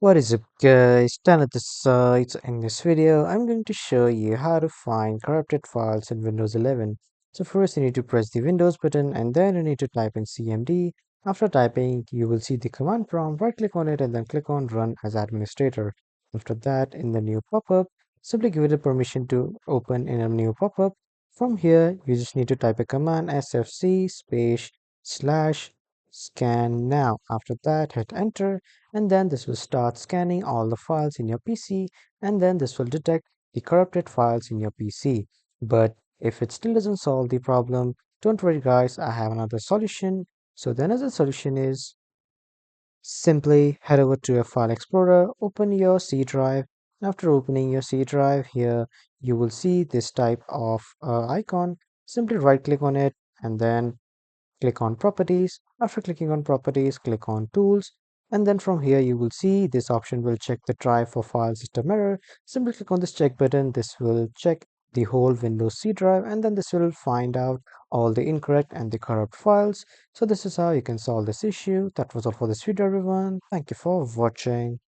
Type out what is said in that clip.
What is up guys, Dan at the side. In this video I'm going to show you how to find corrupted files in Windows 11. So first you need to press the Windows button and then you need to type in cmd. After typing you will see the command prompt, right click on it and then click on run as administrator. After that, in the new pop-up, simply give it a permission to open in a new pop-up. From here you just need to type a command sfc space slash scan now. After that hit enter and then this will start scanning all the files in your PC, and then this will detect the corrupted files in your PC. But if it still doesn't solve the problem, don't worry guys, I have another solution. So the another solution is simply head over to your file explorer, open your C drive. After opening your C drive, here you will see this type of icon. Simply right click on it and then click on properties. After clicking on properties, click on tools, and then from here you will see this option will check the drive for file system error. Simply click on this check button. This will check the whole Windows C drive, and then this will find out all the incorrect and the corrupt files. So this is how you can solve this issue. That was all for this video everyone. Thank you for watching.